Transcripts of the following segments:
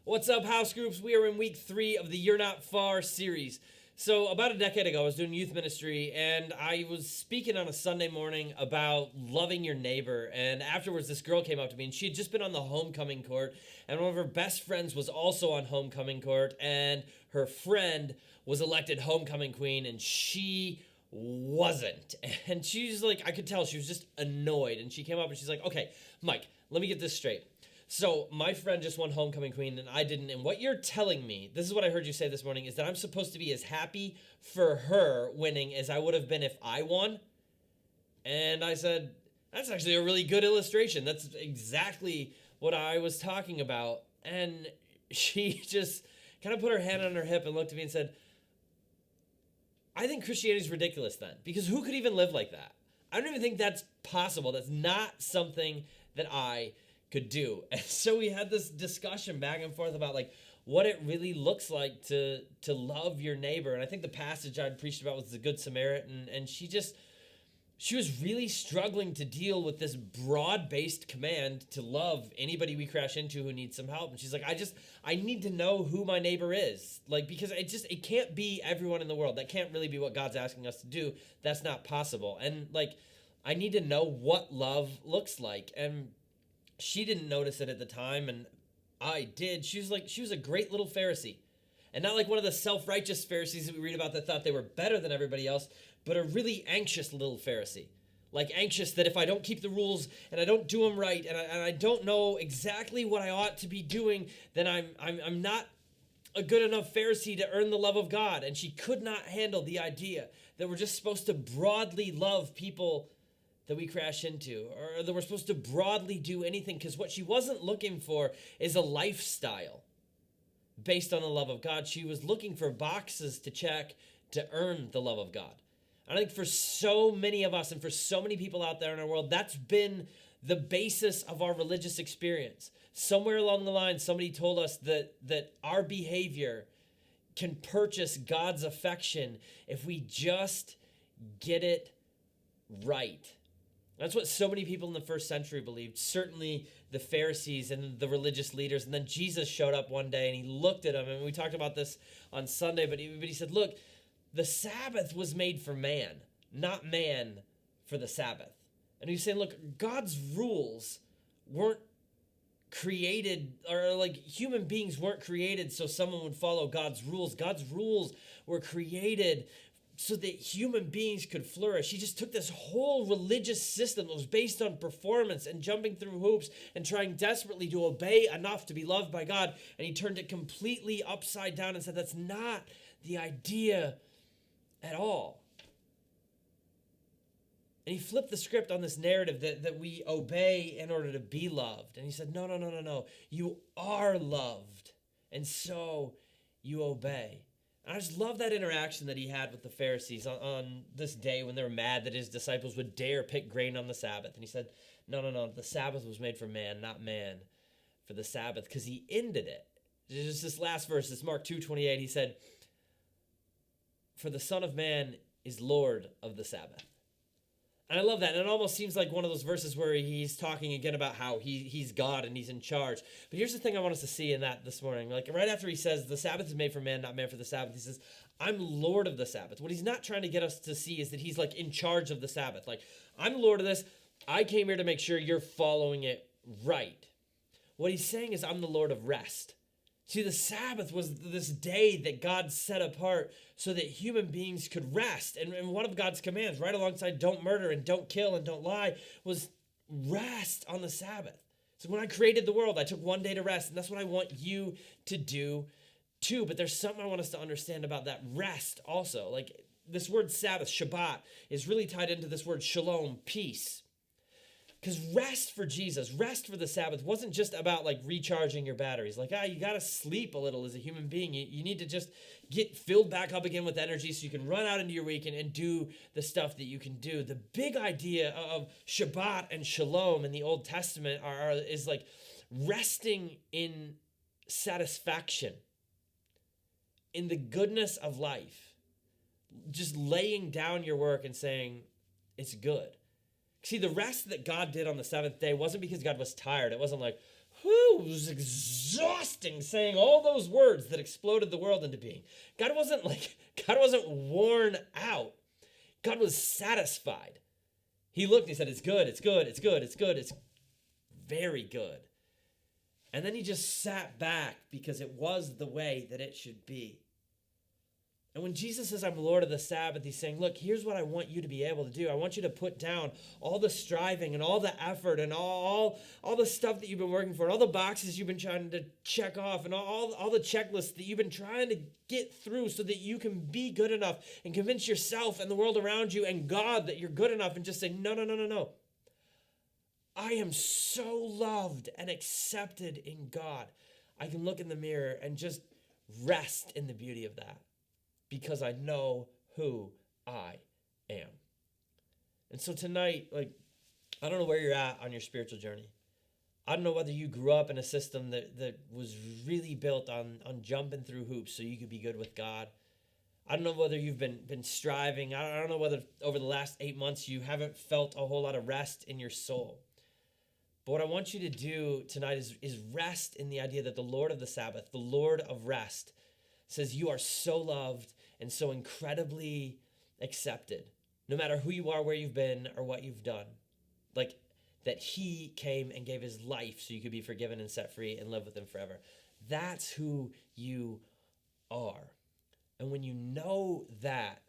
What's up, house groups? We are in week 3 of the You're Not Far series. So, about a decade ago, I was doing youth ministry and I was speaking on a Sunday morning about loving your neighbor. And afterwards, this girl came up to me and she had just been on the homecoming court. And one of her best friends was also on homecoming court. And her friend was elected homecoming queen and she wasn't. And she's like, I could tell she was just annoyed. And she came up and she's like, okay, Mike, let me get this straight. So my friend just won homecoming queen and I didn't. And what you're telling me, this is what I heard you say this morning, is that I'm supposed to be as happy for her winning as I would have been if I won. And I said, that's actually a really good illustration. That's exactly what I was talking about. And she just kind of put her hand on her hip and looked at me and said, I think Christianity is ridiculous then, because who could even live like that? I don't even think that's possible. That's not something that I could do. And so we had this discussion back and forth about like what it really looks like to love your neighbor. And I think the passage I'd preached about was the Good Samaritan. And she was really struggling to deal with this broad-based command to love anybody we crash into who needs some help. And she's like, I need to know who my neighbor is. Like, because it can't be everyone in the world. That can't really be what God's asking us to do. That's not possible. And like, I need to know what love looks like. And she didn't notice it at the time, and I did. She was a great little Pharisee. And not like one of the self-righteous Pharisees that we read about that thought they were better than everybody else, but a really anxious little Pharisee. Like anxious that if I don't keep the rules and I don't do them right and I don't know exactly what I ought to be doing, then I'm not a good enough Pharisee to earn the love of God. And she could not handle the idea that we're just supposed to broadly love people that we crash into, or that we're supposed to broadly do anything, because what she wasn't looking for is a lifestyle based on the love of God. She was looking for boxes to check to earn the love of God. I think for so many of us and for so many people out there in our world, that's been the basis of our religious experience. Somewhere along the line, somebody told us that our behavior can purchase God's affection if we just get it right. That's what so many people in the first century believed, certainly the Pharisees and the religious leaders. And then Jesus showed up one day and he looked at them. And we talked about this on Sunday, but he said, look, the Sabbath was made for man, not man for the Sabbath. And he's saying, look, God's rules weren't created, or like human beings weren't created so someone would follow God's rules. God's rules were created so that human beings could flourish. He just took this whole religious system that was based on performance and jumping through hoops and trying desperately to obey enough to be loved by God, and he turned it completely upside down and said that's not the idea at all. And he flipped the script on this narrative that we obey in order to be loved. And he said, no. You are loved, and so you obey. I just love that interaction that he had with the Pharisees on this day when they were mad that his disciples would dare pick grain on the Sabbath. And he said, no, the Sabbath was made for man, not man for the Sabbath, because he ended it. Just this last verse, this Mark 2:28, he said, for the Son of Man is Lord of the Sabbath. And I love that. And it almost seems like one of those verses where he's talking again about how he's God and he's in charge. But here's the thing I want us to see in that this morning. Like right after he says, the Sabbath is made for man, not man for the Sabbath, he says, I'm Lord of the Sabbath. What he's not trying to get us to see is that he's like in charge of the Sabbath. Like, I'm Lord of this. I came here to make sure you're following it right. What he's saying is, I'm the Lord of rest. See, the Sabbath was this day that God set apart so that human beings could rest. And one of God's commands, right alongside don't murder and don't kill and don't lie, was rest on the Sabbath. So when I created the world, I took one day to rest, and that's what I want you to do too. But there's something I want us to understand about that rest also. Like this word Sabbath, Shabbat, is really tied into this word shalom, peace. Because rest for Jesus, rest for the Sabbath wasn't just about like recharging your batteries. Like, you got to sleep a little as a human being. You need to just get filled back up again with energy so you can run out into your week and do the stuff that you can do. The big idea of Shabbat and Shalom in the Old Testament is like resting in satisfaction, in the goodness of life. Just laying down your work and saying, it's good. See, the rest that God did on the seventh day wasn't because God was tired. It wasn't like, Whew, it was exhausting saying all those words that exploded the world into being. God wasn't worn out. God was satisfied. He looked and he said, it's good, it's good, it's good, it's good, it's very good. And then he just sat back because it was the way that it should be. And when Jesus says, I'm Lord of the Sabbath, he's saying, look, here's what I want you to be able to do. I want you to put down all the striving and all the effort and all the stuff that you've been working for, and all the boxes you've been trying to check off, and all the checklists that you've been trying to get through so that you can be good enough and convince yourself and the world around you and God that you're good enough, and just say, no, no, no, no, no. I am so loved and accepted in God. I can look in the mirror and just rest in the beauty of that, because I know who I am. And so tonight, I don't know where you're at on your spiritual journey. I don't know whether you grew up in a system that was really built on jumping through hoops so you could be good with God. I don't know whether you've been striving. I don't know whether over the last 8 months you haven't felt a whole lot of rest in your soul. But what I want you to do tonight is rest in the idea that the Lord of the Sabbath, the Lord of rest, says you are so loved and so incredibly accepted, no matter who you are, where you've been, or what you've done. Like, that he came and gave his life so you could be forgiven and set free and live with him forever. That's who you are. And when you know that,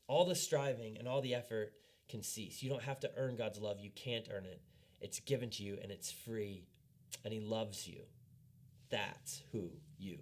all the striving and all the effort can cease. You don't have to earn God's love. You can't earn it. It's given to you and it's free, and he loves you. That's who you